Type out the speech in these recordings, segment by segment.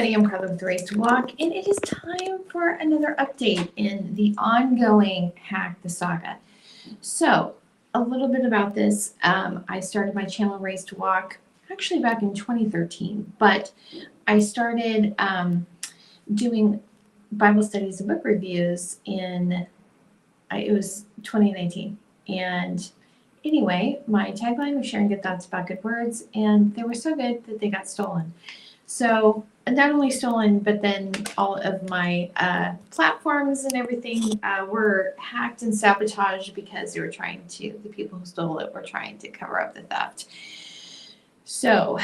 everybody, I'm Carla with Race to Walk, and it is time for another update in the ongoing Hack the Saga. So, a little bit about this. I started my channel Race to Walk actually back in 2013, but I started doing Bible studies and book reviews it was 2019. And anyway, my tagline was sharing good thoughts about good words, and they were so good that they got stolen. So not only stolen, but then all of my platforms and everything were hacked and sabotaged because the people who stole it were trying to cover up the theft. So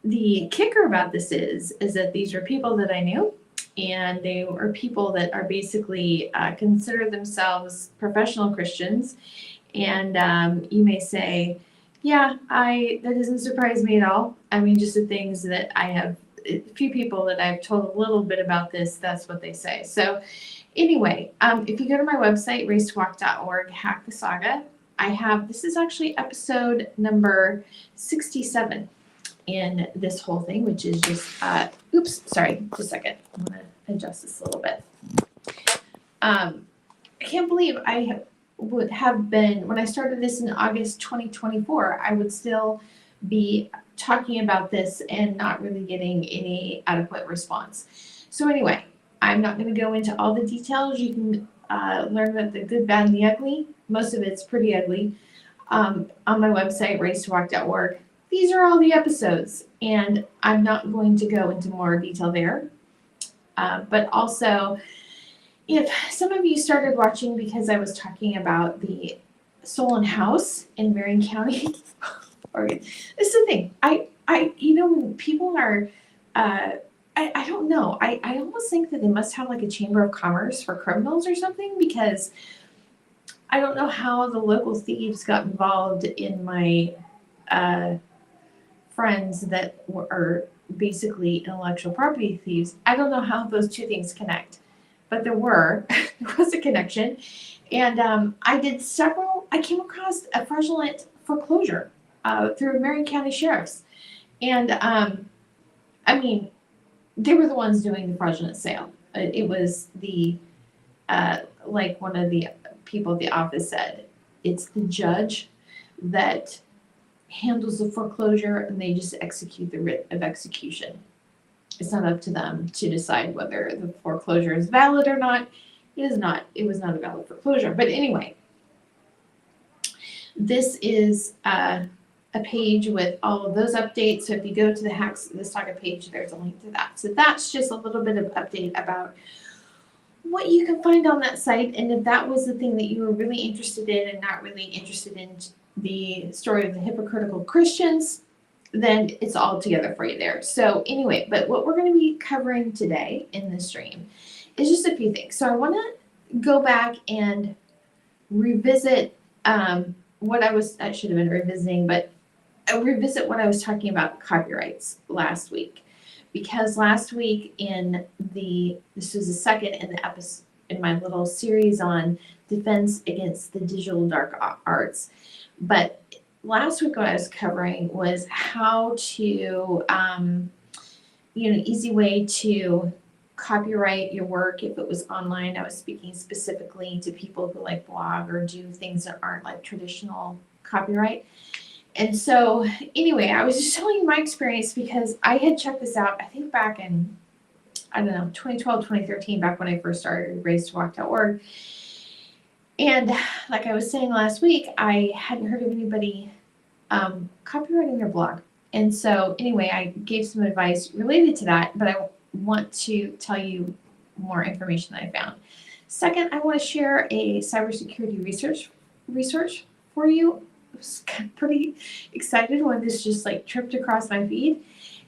the kicker about this is that these were people that I knew, and they were people that are basically consider themselves professional Christians. And you may say, yeah, that doesn't surprise me at all. I mean, just the things that I have, a few people that I've told a little bit about this, that's what they say. So anyway, if you go to my website, racetowalk.org, Hack the Saga, this is actually episode number 67 in this whole thing, which is just, just a second. I'm going to adjust this a little bit. I can't believe would have been, when I started this in August 2024, I would still be talking about this and not really getting any adequate response. So anyway, I'm not going to go into all the details. You can learn about the good, bad, and the ugly. Most of it's pretty ugly on my website, racetowalk.org. These are all the episodes, and I'm not going to go into more detail there. But also, if some of you started watching because I was talking about the stolen house in Marion County, Oregon, this is the thing. When people are, I don't know. I almost think that they must have like a chamber of commerce for criminals or something, because I don't know how the local thieves got involved in my friends that are basically intellectual property thieves. I don't know how those two things connect. But there was a connection. And I came across a fraudulent foreclosure through Marion County Sheriff's. And they were the ones doing the fraudulent sale. It was like one of the people at the office said, it's the judge that handles the foreclosure, and they just execute the writ of execution. It's not up to them to decide whether the foreclosure is valid or not. It is not. It was not a valid foreclosure. But anyway, this is a page with all of those updates. So if you go to the Saga page, there's a link to that. So that's just a little bit of update about what you can find on that site. And if that was the thing that you were really interested in and not really interested in the story of the hypocritical Christians, then it's all together for you there. So anyway, but what we're going to be covering today in this stream is just a few things. So I want to go back and revisit I should have been revisiting, but revisit what I was talking about copyrights last week. Because last week this was the second in the episode in my little series on defense against the digital dark arts. But last week what I was covering was how to, easy way to copyright your work if it was online. I was speaking specifically to people who like blog or do things that aren't like traditional copyright. And so anyway, I was just telling you my experience because I had checked this out, I think back in, 2012, 2013, back when I first started racetowalk.org. And like I was saying last week, I hadn't heard of anybody copywriting their blog. And so anyway, I gave some advice related to that, but I want to tell you more information that I found. Second, I want to share a cybersecurity research for you. I was pretty excited when this just like tripped across my feed.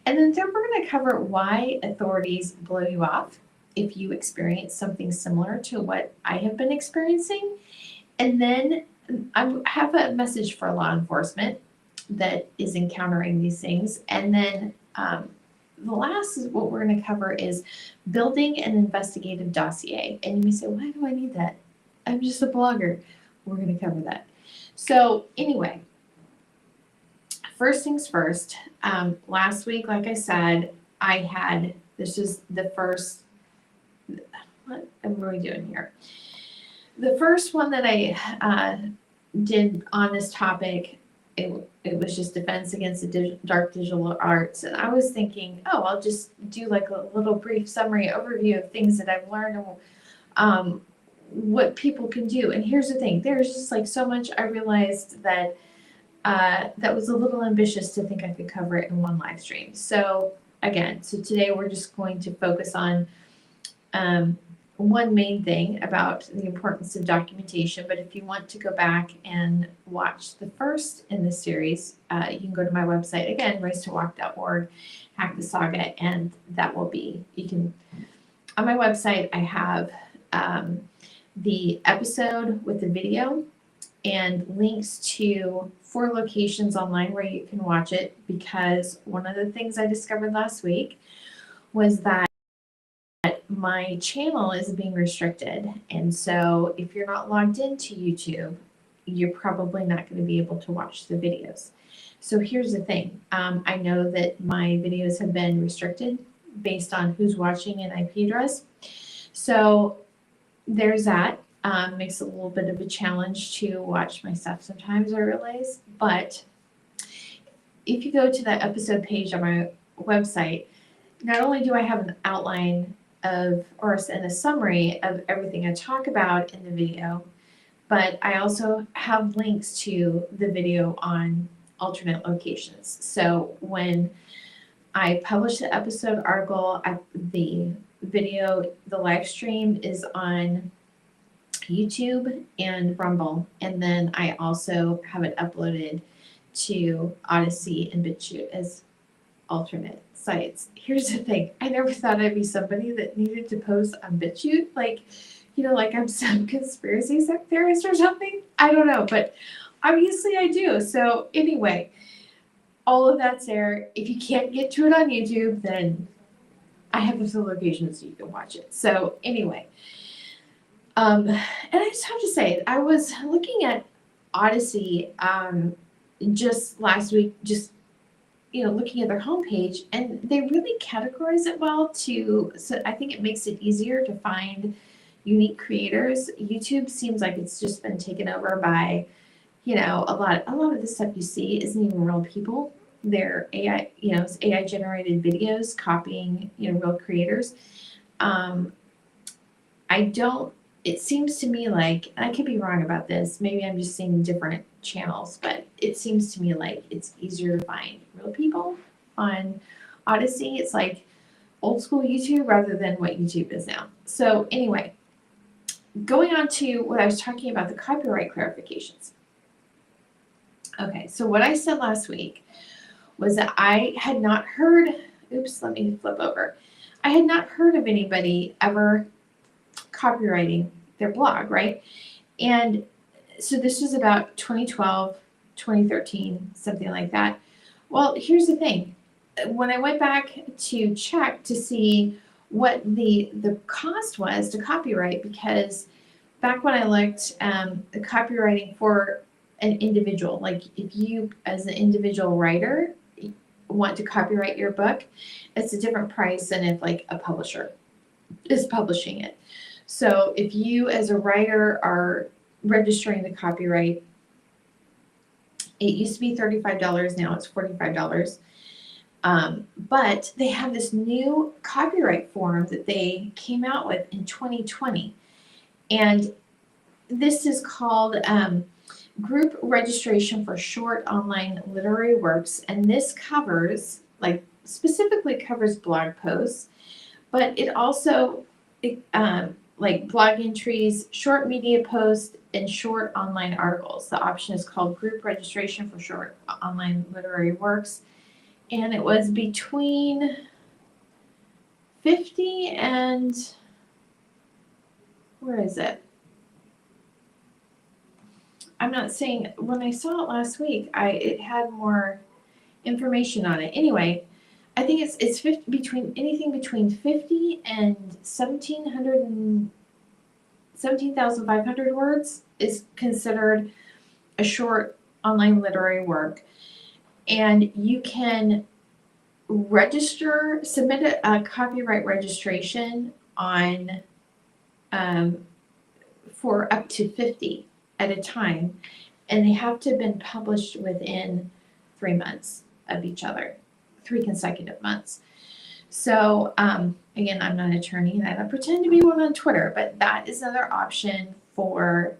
And then third, we're going to cover why authorities blow you off if you experience something similar to what I have been experiencing. And then I have a message for law enforcement that is encountering these things. And then the last is what we're going to cover is building an investigative dossier. And you may say, why do I need that? I'm just a blogger. We're going to cover that. So anyway, first things first, last week, like I said, this is the first, what am I doing here? The first one that I did on this topic, it was just defense against the dark digital arts. And I was thinking, oh, I'll just do like a little brief summary overview of things that I've learned and what people can do. And here's the thing, there's just like so much I realized that that was a little ambitious to think I could cover it in one live stream. So again, so today we're just going to focus on one main thing about the importance of documentation. But if you want to go back and watch the first in the series, you can go to my website again, racetowalk.org, hack the saga, and that will be, you can, on my website, I have the episode with the video and links to 4 locations online where you can watch it, because one of the things I discovered last week was that my channel is being restricted. And so if you're not logged into YouTube, you're probably not going to be able to watch the videos. So here's the thing. I know that my videos have been restricted based on who's watching an IP address. So there's that. Makes it a little bit of a challenge to watch my stuff sometimes, I realize. But if you go to that episode page on my website, not only do I have an outline of, or in a summary of everything I talk about in the video, but I also have links to the video on alternate locations. So when I publish the episode article, the video, the live stream is on YouTube and Rumble, and then I also have it uploaded to Odyssey and BitChute as alternate sites. Here's the thing, I never thought I'd be somebody that needed to post on BitChute, like, you know, like I'm some conspiracy theorist or something. I don't know, but obviously I do. So anyway, all of that's there. If you can't get to it on YouTube, then I have the locations so you can watch it. So anyway, and I just have to say, I was looking at Odyssey just last week, just, you know, looking at their homepage, and they really categorize it well so I think it makes it easier to find unique creators. YouTube seems like it's just been taken over by, you know, a lot of the stuff you see isn't even real people. They're AI, you know, it's AI generated videos copying, you know, real creators. It seems to me like, and I could be wrong about this, maybe I'm just seeing different channels, but it seems to me like it's easier to find real people on Odyssey. It's like old school YouTube rather than what YouTube is now. So anyway, going on to what I was talking about, the copyright clarifications. Okay, so what I said last week was that I had not heard, oops, let me flip over. I had not heard of anybody ever copywriting their blog, right? And so this was about 2012, 2013, something like that. Well, here's the thing. When I went back to check to see what the cost was to copyright, because back when I looked, the copywriting for an individual, like if you as an individual writer want to copyright your book, it's a different price than if like a publisher is publishing it. So if you as a writer are registering the copyright, it used to be $35, now it's $45. But they have this new copyright form that they came out with in 2020. And this is called Group Registration for Short Online Literary Works. And this covers, like specifically covers blog posts, but it also, like blog entries, short media posts, and short online articles. The option is called Group Registration for Short Online Literary Works. And it was between 50 and, where is it? I'm not saying, when I saw it last week, it had more information on it. Anyway, I think it's 50, anything between 50 and 17,500 words is considered a short online literary work. And you can submit a copyright registration on for up to 50 at a time, and they have to have been published within 3 months of each other, 3 consecutive months. So again, I'm not an attorney and I don't pretend to be one on Twitter, but that is another option for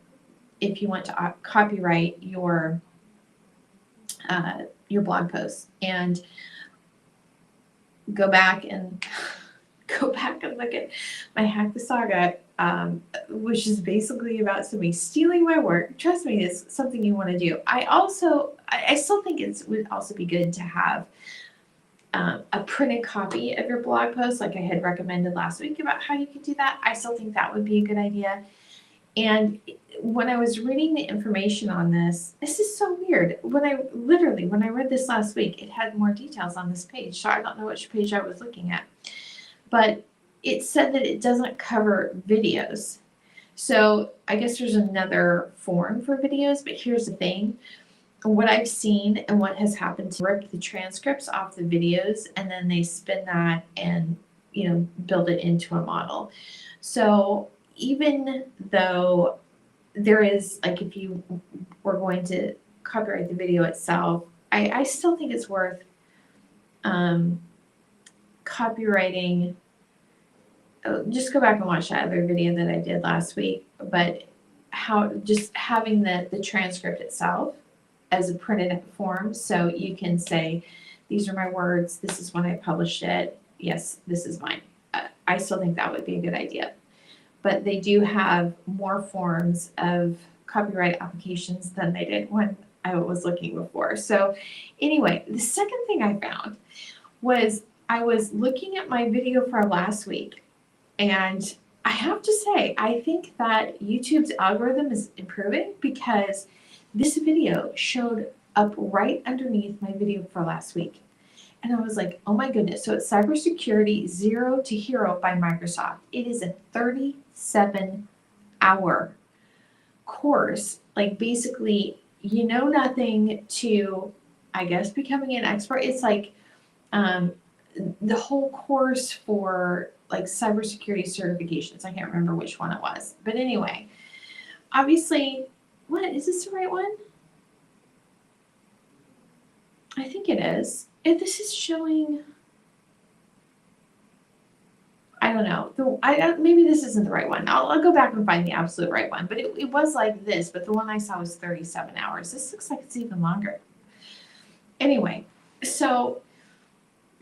if you want to copyright your blog posts. And go back and look at my Hack the Saga, which is basically about somebody stealing my work. Trust me, it's something you want to do. I still think it would also be good to have a printed copy of your blog post, like I had recommended last week about how you could do that. I still think that would be a good idea. And when I was reading the information on this is so weird. When I read this last week, it had more details on this page. So I don't know which page I was looking at. But it said that it doesn't cover videos. So I guess there's another form for videos, but here's the thing. What I've seen and what has happened to rip the transcripts off the videos, and then they spin that and, build it into a model. So even though there is, like, if you were going to copyright the video itself, I still think it's worth copywriting. Just go back and watch that other video that I did last week, but just having the transcript itself as a printed form, so you can say, these are my words, this is when I published it, yes, this is mine. I still think that would be a good idea. But they do have more forms of copyright applications than they did when I was looking before. So anyway, the second thing I found was I was looking at my video for last week, and I have to say, I think that YouTube's algorithm is improving, because this video showed up right underneath my video for last week. And I was like, oh my goodness. So it's Cybersecurity 0 to Hero by Microsoft. It is a 37-hour course. Like, basically, nothing to, I guess, becoming an expert. It's like the whole course for, like, cybersecurity certifications. I can't remember which one it was. But anyway, obviously, what, is this the right one? I think it is. If this is showing, I don't know. Maybe this isn't the right one. I'll go back and find the absolute right one. But it was like this, but the one I saw was 37 hours. This looks like it's even longer. Anyway, so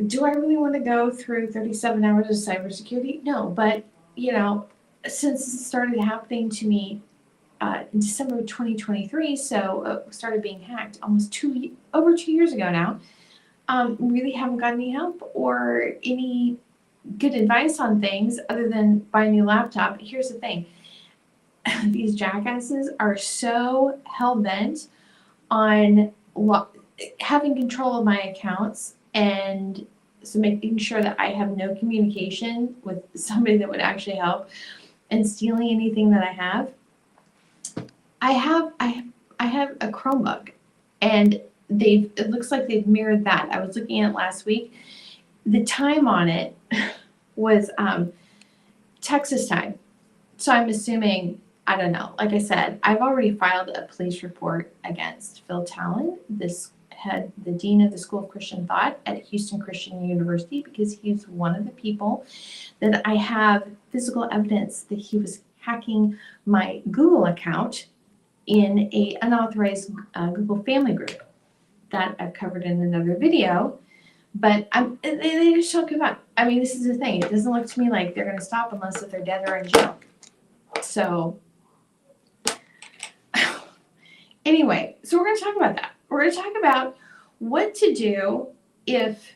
do I really want to go through 37 hours of cybersecurity? No, but, since this started happening to me in December of 2023, so started being hacked almost over 2 years ago now, really haven't got any help or any good advice on things other than buy a new laptop. Here's the thing. These jackasses are so hell-bent on having control of my accounts, and so making sure that I have no communication with somebody that would actually help, and stealing anything that I have. I have a Chromebook, and it looks like they've mirrored that. I was looking at it last week. The time on it was Texas time. So I'm assuming, I don't know. Like I said, I've already filed a police report against Phil Talon, the dean of the School of Christian Thought at Houston Christian University, because he's one of the people that I have physical evidence that he was hacking my Google account in a unauthorized Google family group that I've covered in another video. But they just don't give up. I mean, this is the thing. It doesn't look to me like they're going to stop unless if they're dead or in jail. So anyway, so we're going to talk about that. We're going to talk about what to do if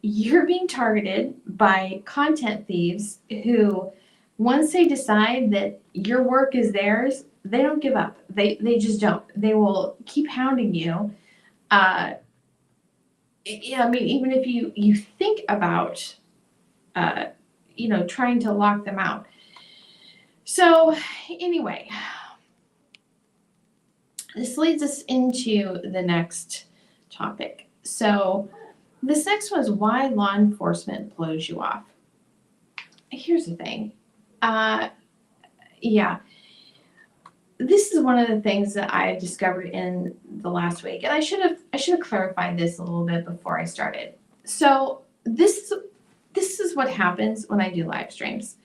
you're being targeted by content thieves who, once they decide that your work is theirs, they don't give up. They just don't. They will keep hounding you. I mean, even if you think about, trying to lock them out. So anyway, this leads us into the next topic. So This next one is why law enforcement blows you off. Here's the thing. Yeah. This is one of the things that I discovered in the last week, and I should have clarified this a little bit before I started. So this is what happens when I do live streams.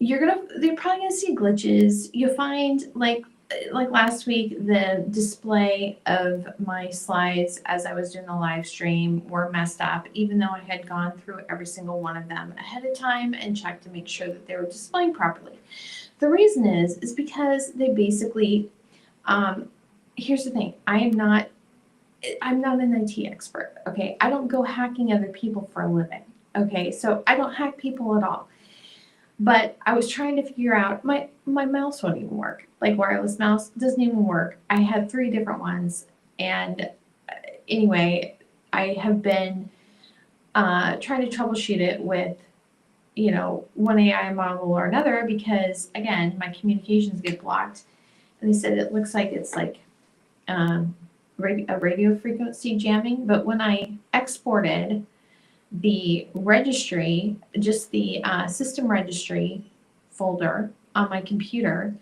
They're probably gonna see glitches. You'll find like last week, the display of my slides as I was doing the live stream were messed up, even though I had gone through every single one of them ahead of time and checked to make sure that they were displaying properly. The reason is because they basically, here's the thing, I'm not an IT expert, okay? I don't go hacking other people for a living, okay? So I don't hack people at all. But I was trying to figure out, my mouse won't even work. Like wireless mouse doesn't even work. I had 3 different ones. And anyway, I have been trying to troubleshoot it with, one AI model or another because, again, my communications get blocked. And they said it looks like it's like a radio frequency jamming. But when I exported the registry, just the system registry folder on my computer,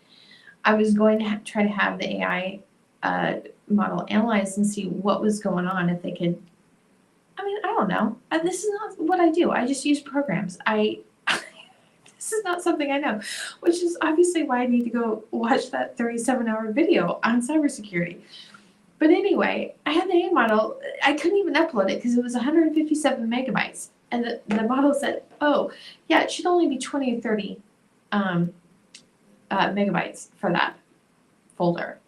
I was going to try to have the AI model analyze and see what was going on, if they could. I don't know. This is not what I do. I just use programs. This is not something I know, which is obviously why I need to go watch that 37-hour video on cybersecurity. But anyway, I had the AI model. I couldn't even upload it because it was 157 megabytes. And the model said, oh, yeah, it should only be 20 or 30 megabytes for that folder.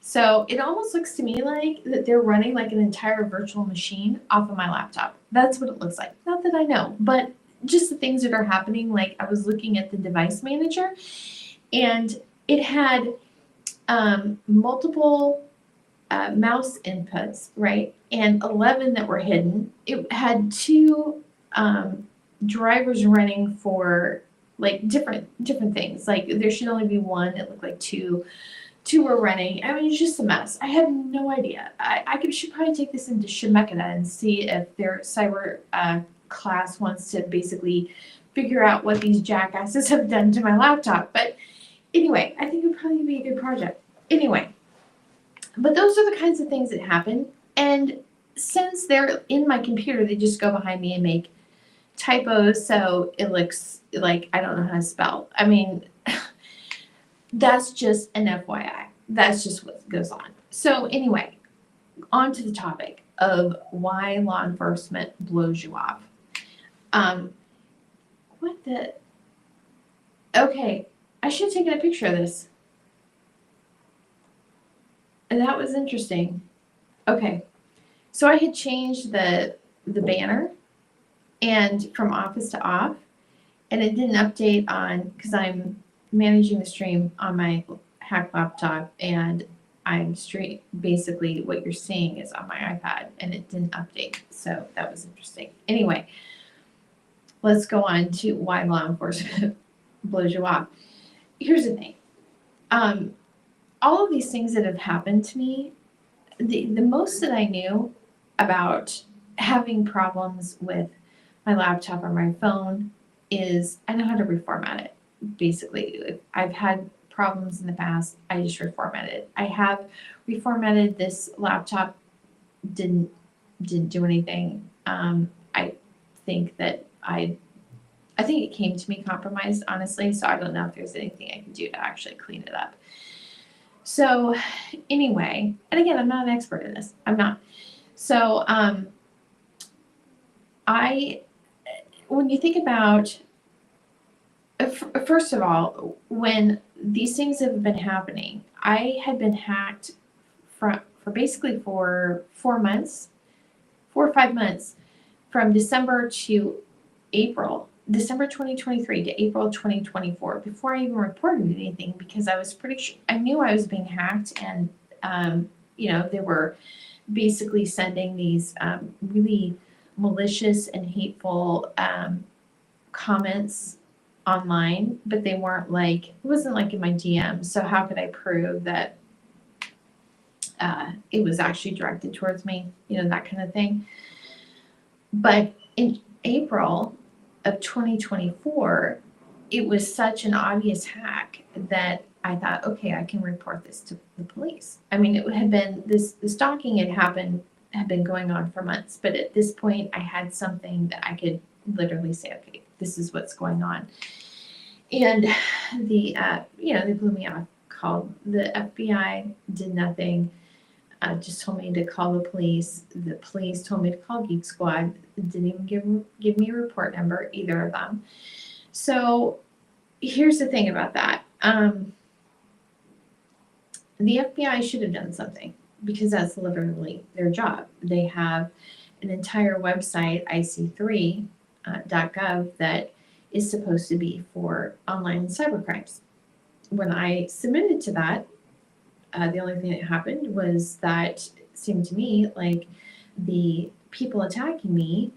So it almost looks to me like that they're running like an entire virtual machine off of my laptop. That's what it looks like. Not that I know, but just the things that are happening. Like I was looking at the device manager and it had multiple mouse inputs, right? And 11 that were hidden. It had 2 drivers running for like different things. Like there should only be 1. It looked like 2 were running. I mean, it's just a mess. I have no idea. I should probably take this into Shemeketa and see if their cyber class wants to basically figure out what these jackasses have done to my laptop. But anyway, I think it would probably be a good project. Anyway, but those are the kinds of things that happen. And since they're in my computer, they just go behind me and make typos. So it looks like I don't know how to spell. I mean, that's just an FYI. That's just what goes on. So anyway, on to the topic of why law enforcement blows you off. Okay, I should have taken a picture of this. And that was interesting. Okay, so I had changed the banner and from office to off, and it didn't update on, because I'm managing the stream on my hack laptop, and basically what you're seeing is on my iPad, and it didn't update. So that was interesting. Anyway, let's go on to why law enforcement blows you off. Here's the thing. All of these things that have happened to me, the most that I knew about having problems with my laptop or my phone is I know how to reformat it. Basically, if I've had problems in the past, I just reformat it. I have reformatted this laptop, didn't do anything. I think that I think it came to me compromised, honestly, so I don't know if there's anything I can do to actually clean it up. So anyway, and again, I'm not an expert in this. I'm not. So when you think about, first of all, when these things have been happening, I had been hacked for basically for 4 months, 4 or 5 months, from December to April, December 2023 to April 2024, before I even reported anything, because I was pretty sure, I knew I was being hacked, and they were basically sending these really malicious and hateful comments online, but they weren't like, it wasn't like in my DM. So how could I prove that it was actually directed towards me, that kind of thing. But in April of 2024, it was such an obvious hack that I thought, okay, I can report this to the police. I mean, it had been the stalking had been going on for months, but at this point, I had something that I could literally say, okay, this is what's going on. And they blew me off. Called the FBI, did nothing. Just told me to call the police. The police told me to call Geek Squad. Didn't even give me a report number, either of them. So here's the thing about that. The FBI should have done something because that's literally their job. They have an entire website, ic3.gov, that is supposed to be for online cybercrimes. When I submitted to that, the only thing that happened was that it seemed to me like the people attacking me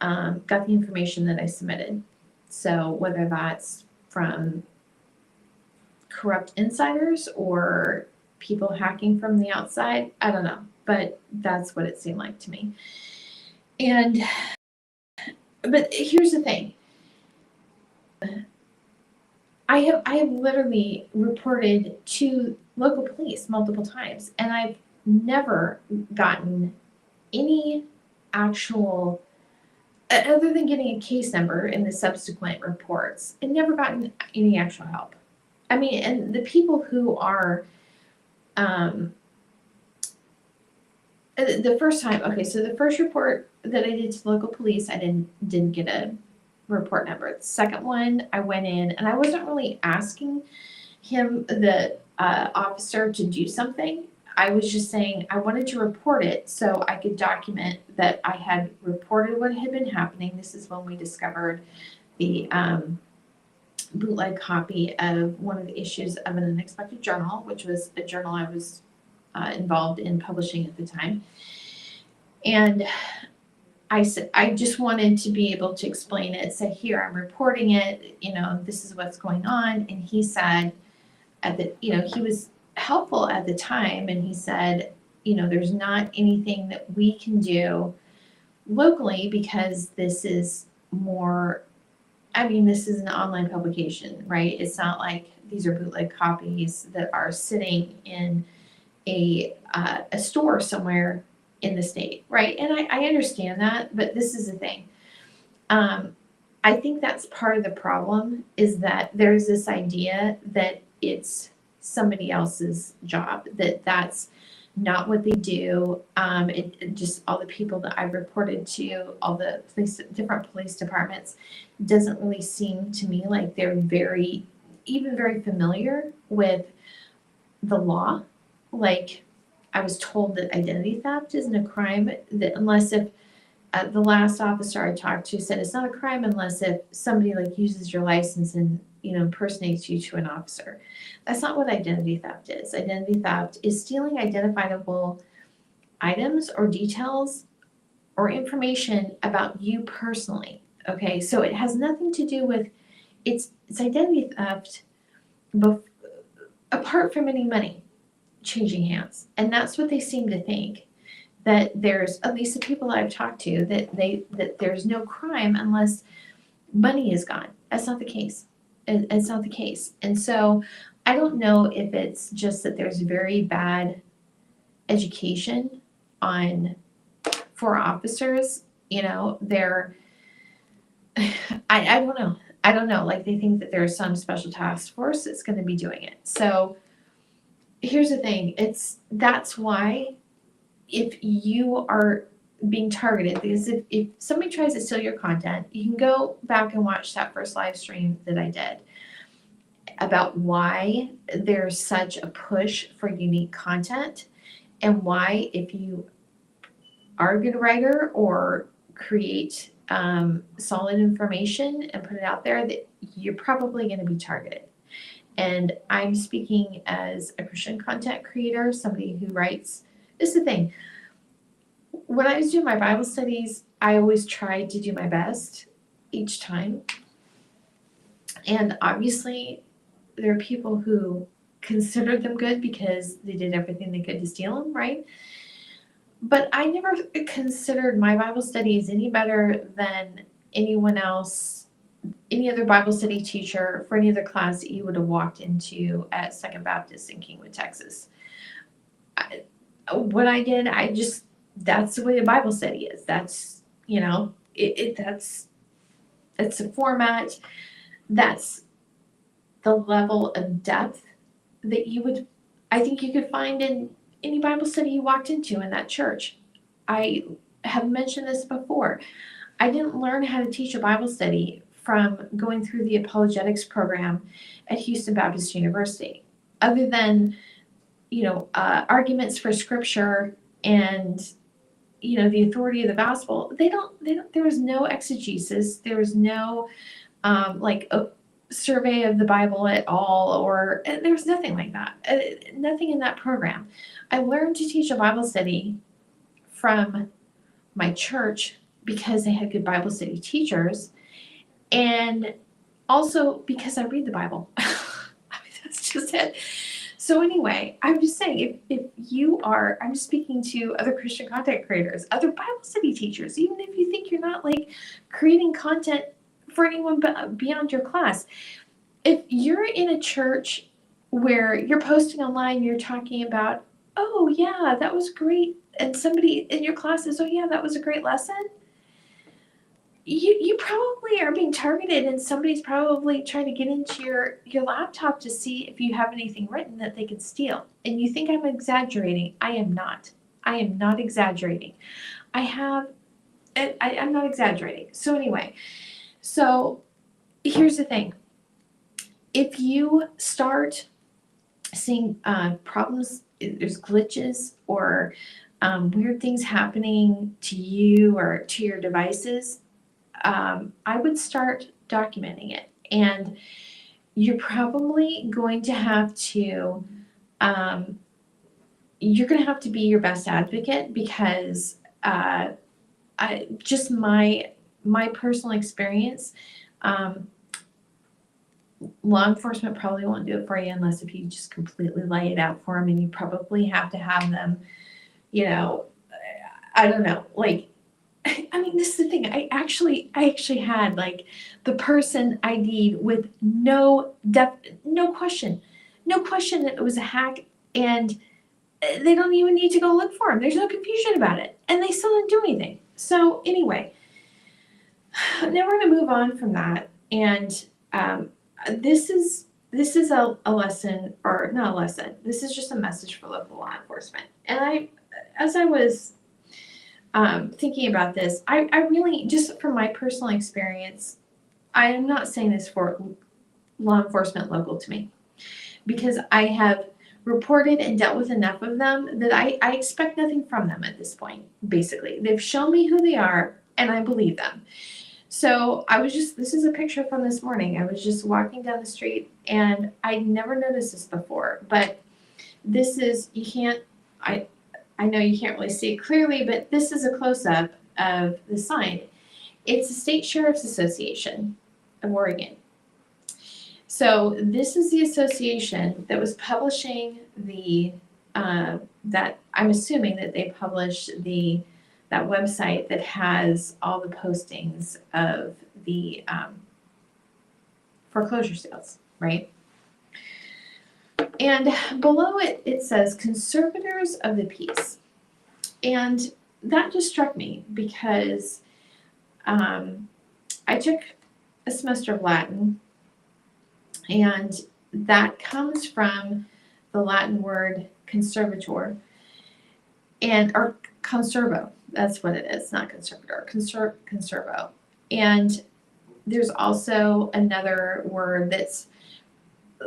got the information that I submitted. So whether that's from corrupt insiders or people hacking from the outside, I don't know, but that's what it seemed like to me. But here's the thing. I have literally reported to local police multiple times, and I've never gotten any actual, other than getting a case number in the subsequent reports, and never gotten any actual help. I mean, and the people who are, the first time, okay, so the first report that I did to the local police, I didn't get a report number. The second one, I went in and I wasn't really asking him, the officer, to do something. I was just saying I wanted to report it so I could document that I had reported what had been happening. This is when we discovered the bootleg copy of one of the issues of an unexpected journal, which was a journal I was involved in publishing at the time. And I said, I just wanted to be able to explain it. Say, here, I'm reporting it, this is what's going on. And he said, he was helpful at the time. And he said, there's not anything that we can do locally because this is this is an online publication, right? It's not like these are bootleg copies that are sitting in a store somewhere in the state, right? And I understand that, but this is the thing. I think that's part of the problem, is that there's this idea that it's somebody else's job, that's not what they do. It just, all the people that I've reported to, all the different police departments, doesn't really seem to me like they're very familiar with the law. Like, I was told that identity theft isn't a crime, that unless if the last officer I talked to said it's not a crime unless if somebody uses your license and impersonates you to an officer. That's not what identity theft is. Identity theft is stealing identifiable items or details or information about you personally. Okay, so it has nothing to do with it's identity theft apart from any money changing hands. And that's what they seem to think, that there's, at least the people I've talked to, that there's no crime unless money is gone. That's not the case. It's not the case. And so I don't know if it's just that there's very bad education for officers. They're I don't know. I don't know. Like, they think that there's some special task force that's going to be doing it. So here's the thing. That's why, if you are being targeted, because if somebody tries to steal your content, you can go back and watch that first live stream that I did about why there's such a push for unique content, and why, if you are a good writer or create solid information and put it out there, that you're probably going to be targeted. And I'm speaking as a Christian content creator, somebody who writes. This is the thing. When I was doing my Bible studies, I always tried to do my best each time. And obviously, there are people who considered them good because they did everything they could to steal them, right? But I never considered my Bible studies any better than anyone else, any other Bible study teacher for any other class that you would have walked into at Second Baptist in Kingwood, Texas. What I did, that's the way a Bible study is. That's, that's the format. That's the level of depth that I think you could find in any Bible study you walked into in that church. I have mentioned this before. I didn't learn how to teach a Bible study from going through the apologetics program at Houston Baptist University, other than, arguments for scripture and, the authority of the gospel. There was no exegesis. There was no, a survey of the Bible at all, or there was nothing like that. Nothing in that program. I learned to teach a Bible study from my church because they had good Bible study teachers, and also because I read the Bible. I mean, that's just it. So anyway, I'm just saying, if you are, I'm just speaking to other Christian content creators, other Bible study teachers, even if you think you're not creating content for anyone but beyond your class. If you're in a church where you're posting online, you're talking about, oh yeah, that was great, and somebody in your class says, oh yeah, that was a great lesson, you probably are being targeted, and somebody's probably trying to get into your laptop to see if you have anything written that they can steal. And you think I'm exaggerating. I am not. I am not exaggerating. I'm not exaggerating. So anyway, here's the thing. If you start seeing problems, there's glitches or weird things happening to you or to your devices, I would start documenting it. And you're probably going to have to, be your best advocate, because just my personal experience, law enforcement probably won't do it for you unless if you just completely lay it out for them, and you probably have to have them, I don't know, I mean, this is the thing. I actually had the person ID'd with no question that it was a hack, and they don't even need to go look for him. There's no confusion about it, and they still didn't do anything. So anyway, now we're going to move on from that, and this is a lesson, or not a lesson. This is just a message for local law enforcement. And as I was thinking about this, I really, just from my personal experience, I am not saying this for law enforcement local to me, because I have reported and dealt with enough of them that I expect nothing from them at this point. Basically, they've shown me who they are, and I believe them. So this is a picture from this morning. I was just walking down the street, and I never noticed this before, but this is, I know you can't really see it clearly, but this is a close-up of the sign. It's the State Sheriff's Association of Oregon. So this is the association that was publishing that I'm assuming that they published that website that has all the postings of the foreclosure sales, right? And below it says conservators of the peace. And that just struck me because I took a semester of Latin, and that comes from the Latin word conservator, or conservo. That's what it is, not conservator, conservo. And there's also another word that's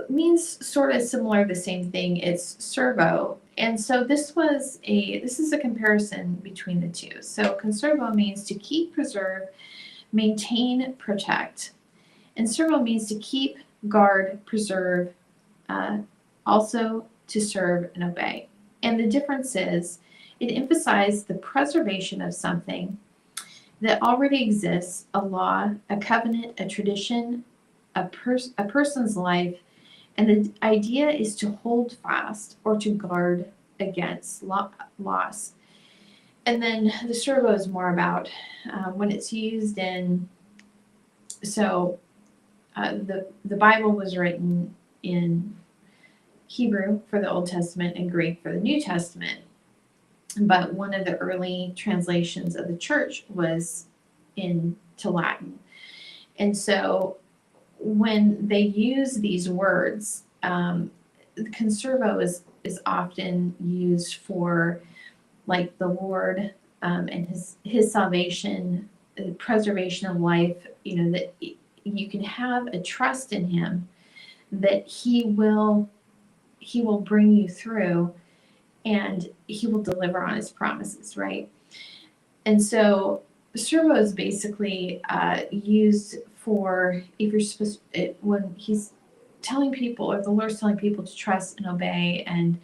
means sort of similar, the same thing. It's servo. And so this is a comparison between the two. So conservo means to keep, preserve, maintain, protect. And servo means to keep, guard, preserve, also to serve and obey. And the difference is it emphasizes the preservation of something that already exists, a law, a covenant, a tradition, a person's life. And the idea is to hold fast or to guard against loss. And then the servo is more about when it's used in, so the Bible was written in Hebrew for the Old Testament and Greek for the New Testament. But one of the early translations of the church was into Latin. And so when they use these words, conservo is often used for like the Lord and his salvation, preservation of life, that you can have a trust in him that he will bring you through and he will deliver on his promises, right? And so servo is basically used for if you're supposed when he's telling people, or the Lord's telling people to trust and obey and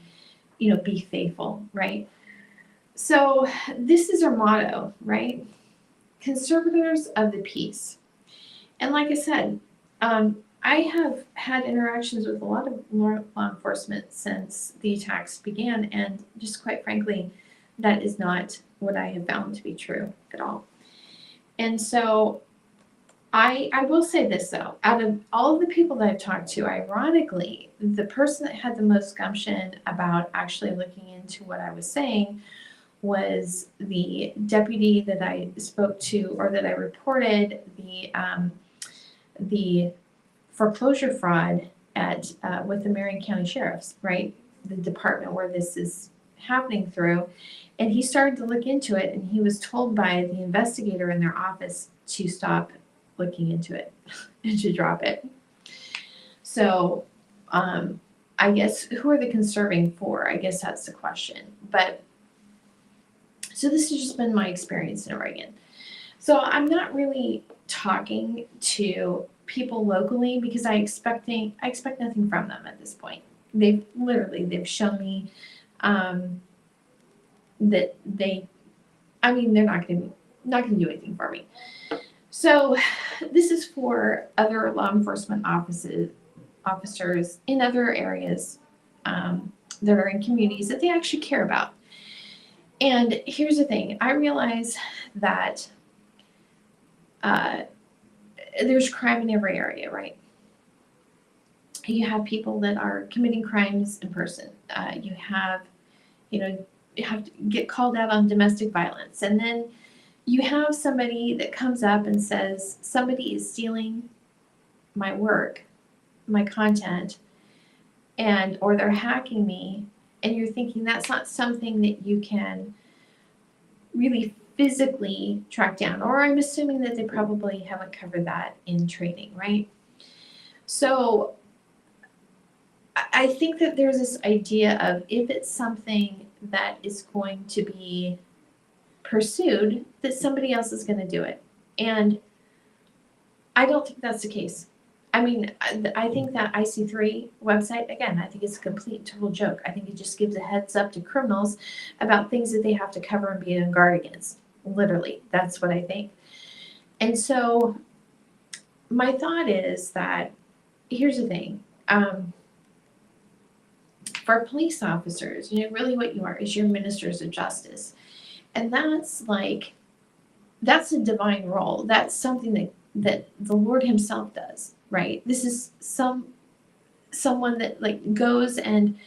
be faithful, right? So this is our motto, right? Conservators of the peace. And like I said, I have had interactions with a lot of law enforcement since the attacks began, and just quite frankly, that is not what I have found to be true at all. And so I will say this though, out of all of the people that I've talked to, ironically, the person that had the most gumption about actually looking into what I was saying was the deputy that I spoke to, or that I reported the foreclosure fraud at with the Marion County Sheriff's, right? The department where this is happening through. And he started to look into it, and he was told by the investigator in their office to stop looking into it and to drop it. So I guess who are they conserving for? I guess that's the question. But so this has just been my experience in Oregon. So I'm not really talking to people locally because I expect nothing from them at this point. They've shown me that they're not going to do anything for me. So this is for other law enforcement officers in other areas that are in communities that they actually care about. And here's the thing, I realize that there's crime in every area, right? You have people that are committing crimes in person. You have to get called out on domestic violence. And then you have somebody that comes up and says, somebody is stealing my work, my content, or they're hacking me. And you're thinking that's not something that you can really physically track down, or I'm assuming that they probably haven't covered that in training, right? So I think that there's this idea of if it's something that is going to be pursued, that somebody else is going to do it. And I don't think that's the case. I mean, I think that IC3 website, again, I think it's a complete total joke. I think it just gives a heads up to criminals about things that they have to cover and be on guard against. Literally, that's what I think. And so my thought is that, here's the thing. For police officers, really what you are is you're ministers of justice. And that's a divine role. That's something that the Lord himself does, right? This is someone that goes and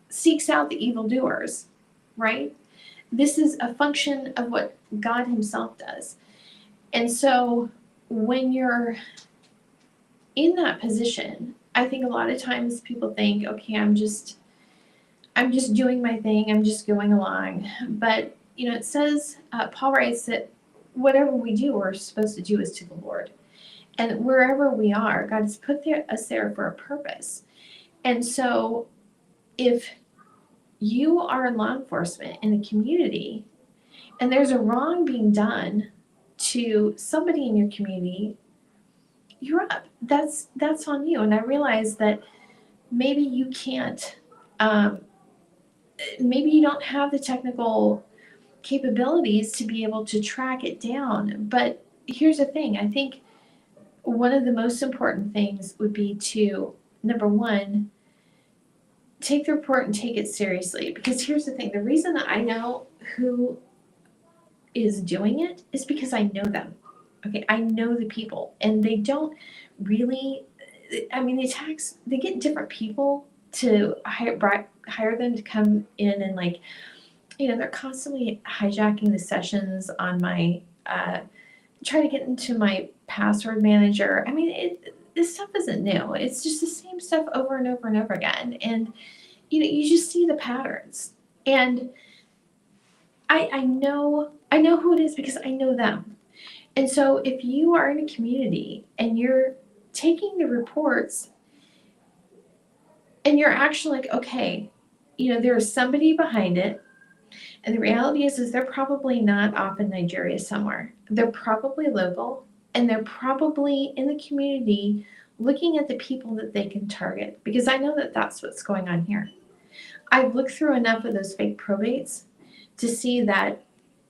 seeks out the evildoers, right? This is a function of what God himself does. And so when you're in that position, I think a lot of times people think, okay, I'm just doing my thing, I'm just going along. But it says, Paul writes that whatever we do, we're supposed to do is to the Lord. And wherever we are, God has put us there for a purpose. And so if you are in law enforcement in a community and there's a wrong being done to somebody in your community, you're up. That's on you. And I realize that maybe you can't, maybe you don't have the technical capabilities to be able to track it down. But here's the thing. I think one of the most important things would be to, number one, take the report and take it seriously. Because here's the thing, the reason that I know who is doing it is because I know them. Okay, I know the people, and they don't really, I mean, they get different people to hire them to come in and like, they're constantly hijacking the sessions on my, try to get into my password manager. I mean, this stuff isn't new. It's just the same stuff over and over and over again. And, you just see the patterns. And I know who it is because I know them. And so if you are in a community and you're taking the reports and you're actually like, okay, there's somebody behind it. And the reality is they're probably not off in Nigeria somewhere. They're probably local, and they're probably in the community looking at the people that they can target, because I know that that's what's going on here. I've looked through enough of those fake probates to see that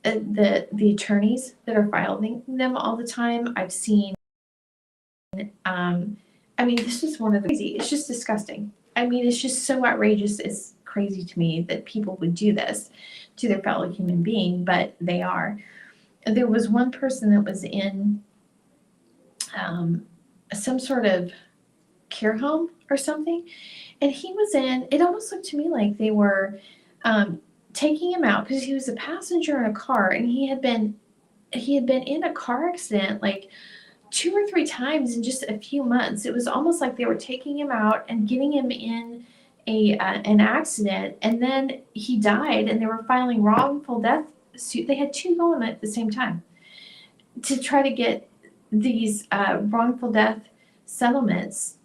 the attorneys that are filing them all the time, I've seen, I mean, this is one of the crazy, it's just disgusting. I mean, it's just so outrageous. It's crazy to me that people would do this to their fellow human being, but they are. There was one person that was in some sort of care home or something, and he was in, it almost looked to me like they were taking him out because he was a passenger in a car, and he had been in a car accident like 2 or 3 times in just a few months. It was almost like they were taking him out and getting him in an accident, and then he died, and they were filing wrongful death suit. They had 2 going at the same time to try to get these wrongful death settlements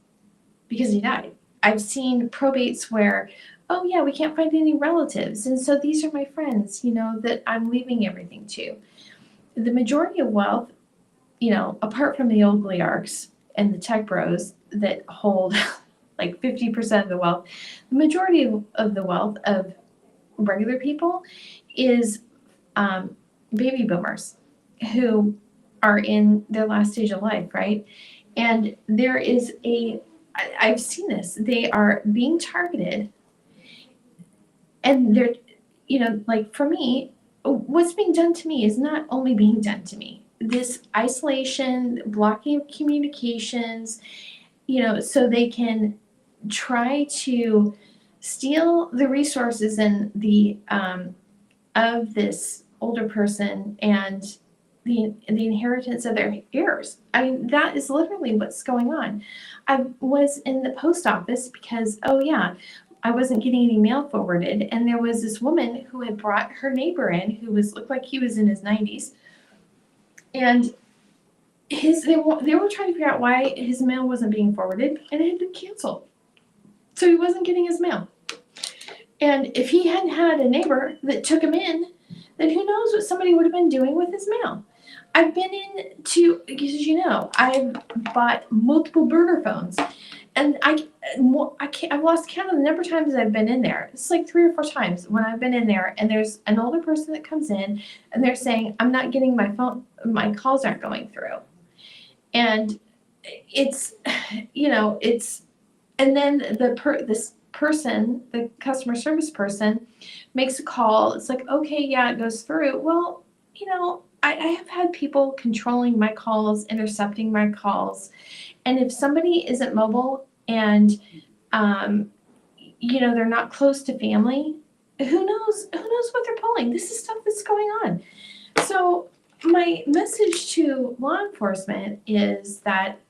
because he died. I've seen probates where, oh yeah, we can't find any relatives, and so these are my friends, that I'm leaving everything to. The majority of wealth, apart from the oligarchs and the tech bros that hold like 50% of the wealth, the majority of the wealth of regular people is baby boomers who are in their last stage of life, right? And there is I've seen this, they are being targeted, and they're, like for me, what's being done to me is not only being done to me. This isolation, blocking of communications, so they can try to steal the resources and the of this older person and the inheritance of their heirs. I mean, that is literally what's going on. I was in the post office because, oh yeah, I wasn't getting any mail forwarded, and there was this woman who had brought her neighbor in who looked like he was in his 90s, and they were trying to figure out why his mail wasn't being forwarded, and it had been canceled. So he wasn't getting his mail. And if he hadn't had a neighbor that took him in, then who knows what somebody would have been doing with his mail. I've been into, because I've bought multiple burner phones, and I've lost count of the number of times I've been in there. It's like 3 or 4 times when I've been in there, and there's an older person that comes in, and they're saying, I'm not getting my phone, my calls aren't going through. And it's, and then this person, the customer service person, makes a call. It's like, okay, yeah, it goes through. Well, I have had people controlling my calls, intercepting my calls. And if somebody isn't mobile and, they're not close to family, who knows what they're pulling? This is stuff that's going on. So my message to law enforcement is that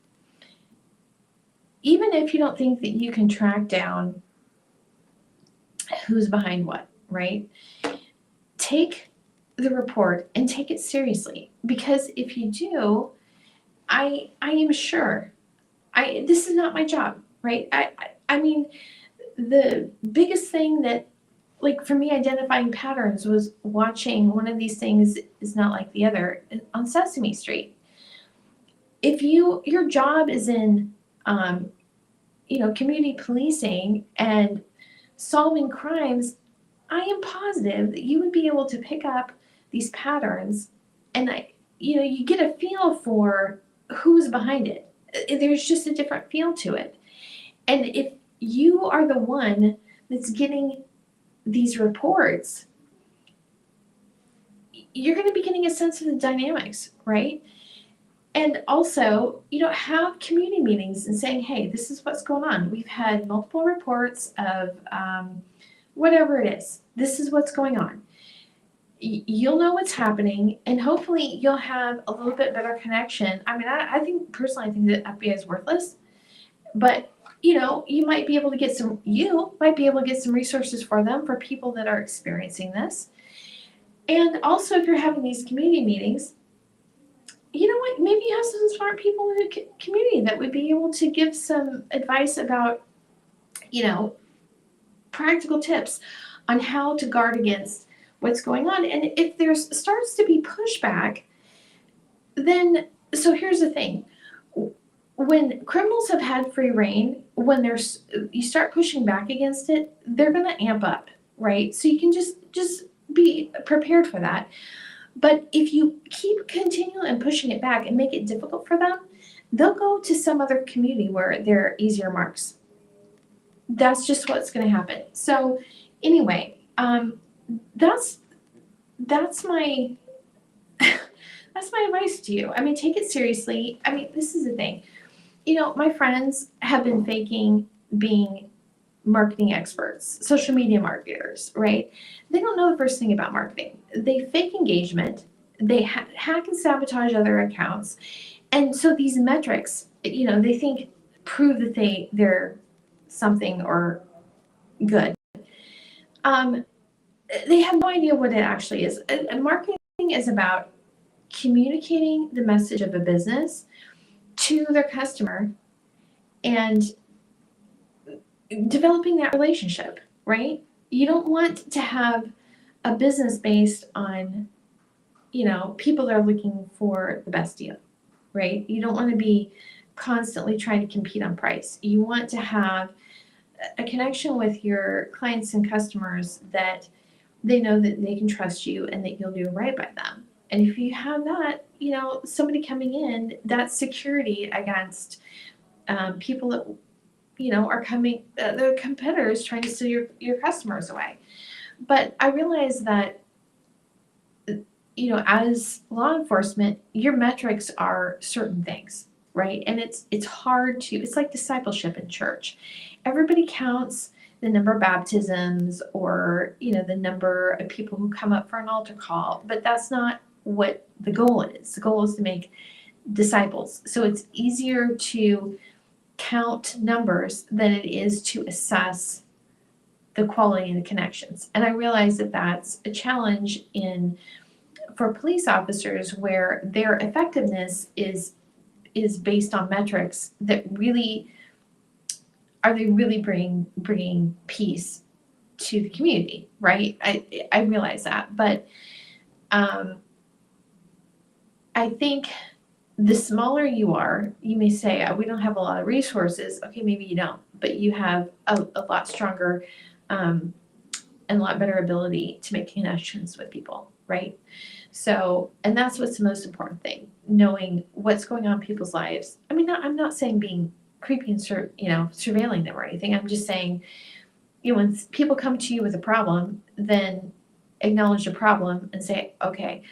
even if you don't think that you can track down who's behind what, right? Take the report and take it seriously, because if you do, I am sure, this is not my job, right? I mean, the biggest thing that, like for me, identifying patterns was watching one of these things is not like the other on Sesame Street. If your job is in, community policing and solving crimes, I am positive that you would be able to pick up these patterns, and you get a feel for who's behind it. There's just a different feel to it. And if you are the one that's getting these reports, you're going to be getting a sense of the dynamics, right? And also, have community meetings and saying, hey, this is what's going on. We've had multiple reports of whatever it is. This is what's going on. You'll know what's happening, and hopefully you'll have a little bit better connection. I mean, I think personally, I think that FBI is worthless, but you might be able to get some resources for them, for people that are experiencing this. And also, if you're having these community meetings, you know what, maybe you have some smart people in the community that would be able to give some advice about, practical tips on how to guard against what's going on. And if there starts to be pushback, then, so here's the thing. When criminals have had free reign, when you start pushing back against it, they're going to amp up, right? So you can just be prepared for that. But if you keep continuing and pushing it back and make it difficult for them, they'll go to some other community where they're easier marks. That's just what's going to happen. So anyway, that's my that's my advice to you. I mean, take it seriously. I mean, this is the thing. My friends have been faking being marketing experts, social media marketers, right? They don't know the first thing about marketing. They fake engagement. They hack and sabotage other accounts. And so these metrics, they think prove that they're something or good. They have no idea what it actually is. And marketing is about communicating the message of a business to their customer and developing that relationship, right? You don't want to have a business based on, people that are looking for the best deal, right? You don't want to be constantly trying to compete on price. You want to have a connection with your clients and customers that they know that they can trust you and that you'll do right by them. And if you have that, somebody coming in, that's security against people that, are coming, the competitors trying to steal your customers away. But I realize that, as law enforcement, your metrics are certain things, right? And it's hard it's like discipleship in church. Everybody counts the number of baptisms or, the number of people who come up for an altar call, but that's not what the goal is. The goal is to make disciples. So it's easier to count numbers than it is to assess the quality and the connections. And I realize that that's a challenge for police officers, where their effectiveness is based on metrics that really are they really bringing peace to the community, right? I realize that, but I think the smaller you are, you may say, we don't have a lot of resources. Okay, maybe you don't, but you have a lot stronger and a lot better ability to make connections with people, right? So, and that's what's the most important thing, knowing what's going on in people's lives. I mean, I'm not saying being creepy and surveilling them or anything. I'm just saying, when people come to you with a problem, then acknowledge the problem and say, okay,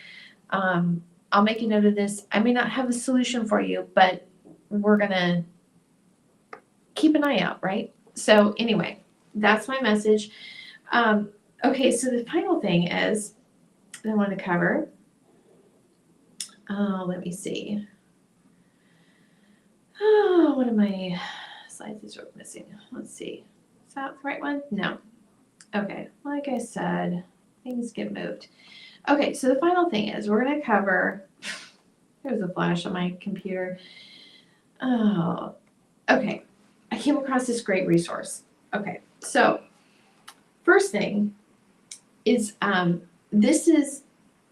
I'll make a note of this. I may not have a solution for you, but we're gonna keep an eye out, right? So anyway, that's my message. Okay, so the final thing is that I want to cover. Let me see. Oh, one of my slides is missing. Let's see. Is that the right one? No. Okay, like I said, things get moved. Okay, so the final thing is we're going to cover, there's a flash on my computer. Oh, okay. I came across this great resource. Okay, so first thing is this is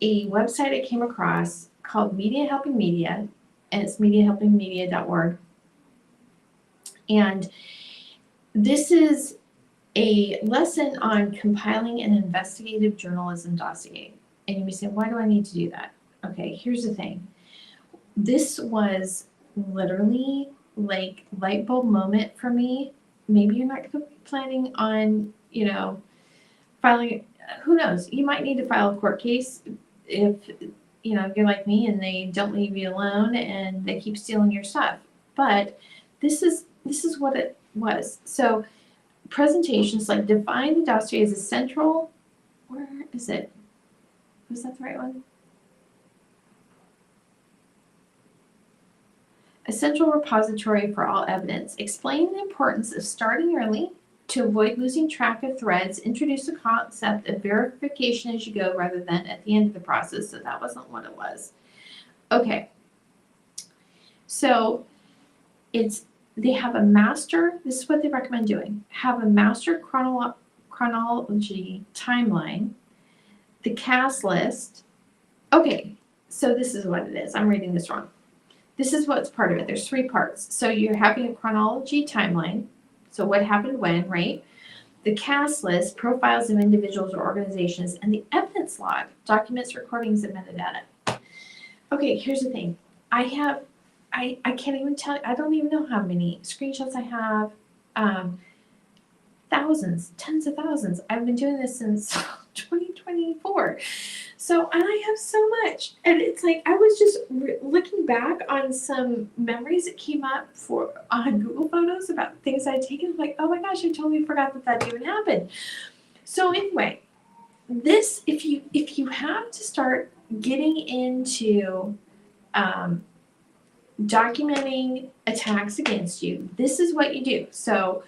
a website I came across called Media Helping Media, and it's mediahelpingmedia.org. And this is a lesson on compiling an investigative journalism dossier. And you may say, why do I need to do that? Okay, here's the thing. This was literally like light bulb moment for me. Maybe you're not planning on, you know, filing, who knows, you might need to file a court case if, you know, if you're like me and they don't leave you alone and they keep stealing your stuff. But this is what it was. So presentations, like define the dossier as a central, where is it? Was that the right one? A central repository for all evidence. Explain the importance of starting early to avoid losing track of threads. Introduce the concept of verification as you go rather than at the end of the process. So that wasn't what it was. Okay. So they have a master, this is what they recommend doing. Have a master chronology timeline, the cast list. Okay, so this is what it is. I'm reading this wrong. This is what's part of it. There's 3 parts. So you're having a chronology timeline. So what happened when, right? The cast list, profiles of individuals or organizations, and the evidence log, documents, recordings, and metadata. Okay, here's the thing. I can't even tell, I don't even know how many screenshots I have. Thousands, tens of thousands. I've been doing this since 2024. So, and I have so much. And it's like, I was just looking back on some memories that came up on Google Photos about things I'd taken. I'm like, oh my gosh, I totally forgot that even happened. So anyway, this, if you have to start getting into documenting attacks against you, this is what you do. So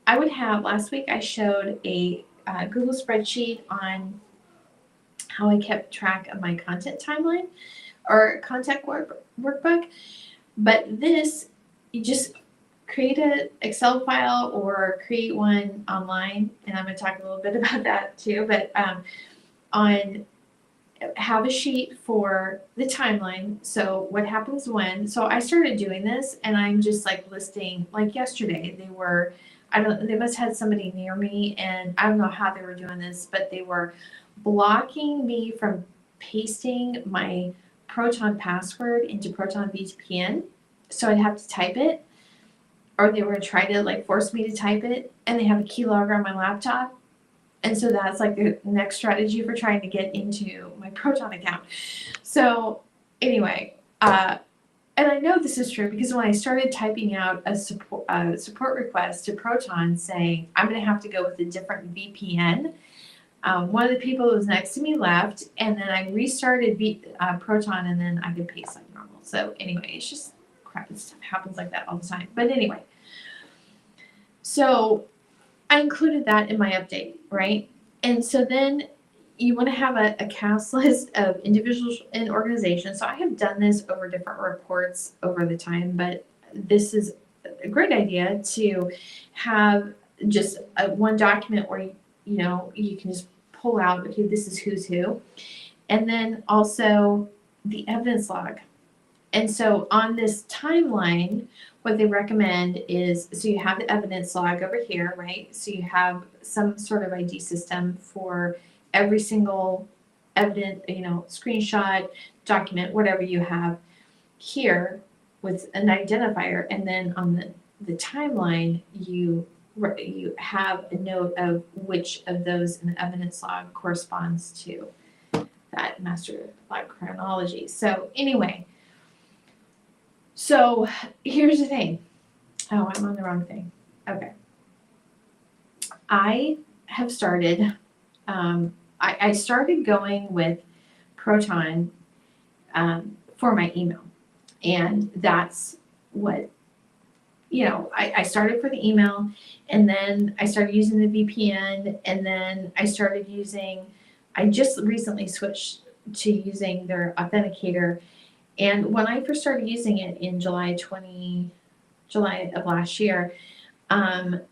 I would have, last week I showed a Google spreadsheet on how I kept track of my content timeline or content workbook. But this, you just create an Excel file or create one online, and I'm going to talk a little bit about that too. But have a sheet for the timeline. So what happens when? So I started doing this, and I'm just like listing. Like yesterday, they must have had somebody near me, and I don't know how they were doing this, but they were blocking me from pasting my Proton password into Proton VPN. So I'd have to type it, or they were trying to like force me to type it, and they have a keylogger on my laptop. And so that's like the next strategy for trying to get into my Proton account. So anyway, and I know this is true because when I started typing out a support request to Proton saying I'm going to have to go with a different VPN, one of the people who was next to me left, and then I restarted Proton, and then I could paste like normal. So anyway, it's just crap. Stuff happens like that all the time. But anyway, so I included that in my update, right? And so then you want to have a cast list of individuals and organizations. So I have done this over different reports over the time, but this is a great idea to have just one document where you can just pull out, okay, this is who's who. And then also the evidence log. And so on this timeline, what they recommend is, so you have the evidence log over here, right? So you have some sort of ID system for every single evident, screenshot, document, whatever you have here with an identifier. And then on the timeline, you have a note of which of those in the evidence log corresponds to that master log chronology. So anyway, so here's the thing. Oh, I'm on the wrong thing. Okay. I have started, I started going with Proton for my email. And that's what, I started for the email, and then I started using the VPN, and then I just recently switched to using their authenticator. And when I first started using it in July of last year,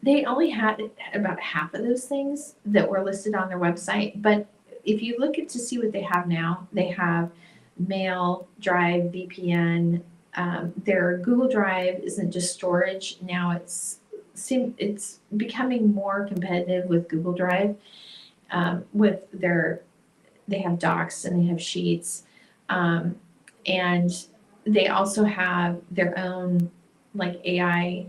they only had about half of those things that were listed on their website. But if you look to see what they have now, they have Mail, Drive, VPN. Their Google Drive isn't just storage. Now it's becoming more competitive with Google Drive. They have docs and they have sheets. And they also have their own like AI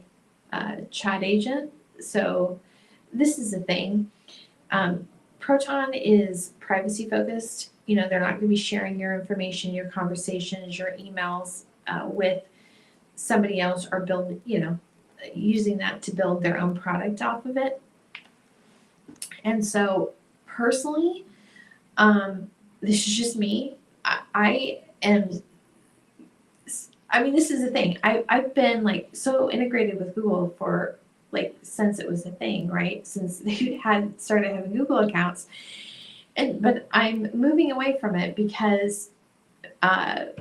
chat agent. So this is a thing. Proton is privacy focused. You know, they're not going to be sharing your information, your conversations, your emails with somebody else or using that to build their own product off of it. And so personally, this is just me. This is the thing. I've been like so integrated with Google for like since it was a thing, right? Since they had started having Google accounts. But I'm moving away from it because a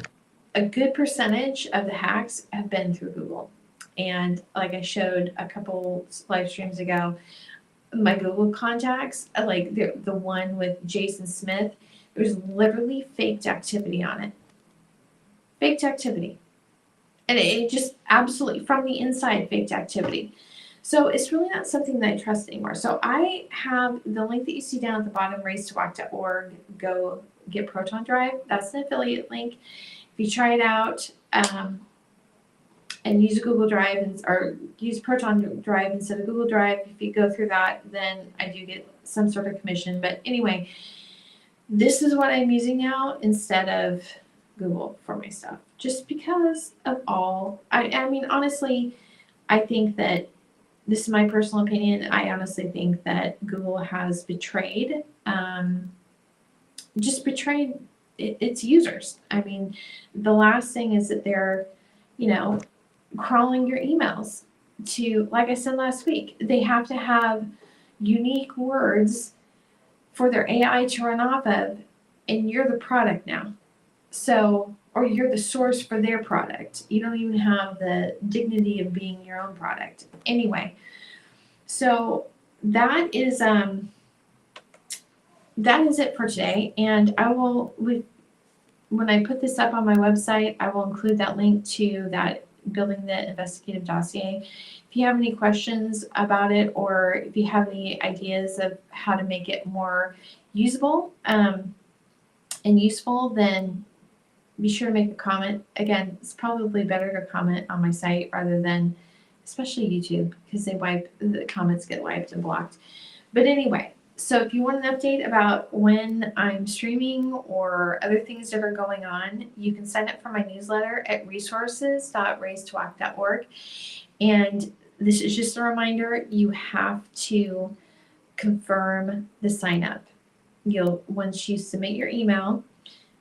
good percentage of the hacks have been through Google. And like I showed a couple live streams ago, my Google contacts, like the one with Jason Smith, there's literally faked activity on it. Faked activity. And it just absolutely, from the inside, faked activity. So it's really not something that I trust anymore. So I have the link that you see down at the bottom, racetowalk.org, go get Proton Drive. That's an affiliate link. If you try it out and use Google Drive or use Proton Drive instead of Google Drive, if you go through that, then I do get some sort of commission. But anyway, this is what I'm using now instead of Google for my stuff, just because of all. I mean, honestly, I think that this is my personal opinion. I honestly think that Google has betrayed its users. I mean, the last thing is that they're, crawling your emails to, like I said last week, they have to have unique words for their AI to run off of, and you're the product now. So, or you're the source for their product. You don't even have the dignity of being your own product. Anyway, so that is it for today. And when I put this up on my website, I will include that link to that building the investigative dossier. If you have any questions about it, or if you have any ideas of how to make it more usable and useful, then be sure to make a comment. Again, it's probably better to comment on my site rather than, especially YouTube, because the comments get wiped and blocked. But anyway, so if you want an update about when I'm streaming or other things that are going on, you can sign up for my newsletter at resources.racetowalk.org. And this is just a reminder, you have to confirm the sign up. Once you submit your email,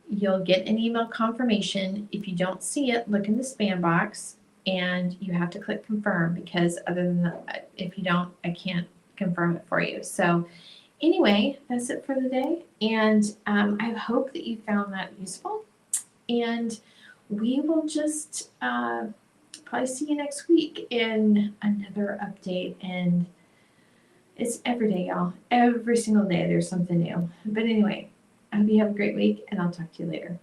you'll get an email confirmation. If you don't see it, look in the spam box and you have to click confirm, because other than that, if you don't, I can't confirm it for you. So anyway, that's it for the day. And I hope that you found that useful. And we will just probably see you next week in another update. And it's every day, y'all. Every single day there's something new. But anyway, I hope you have a great week, and I'll talk to you later.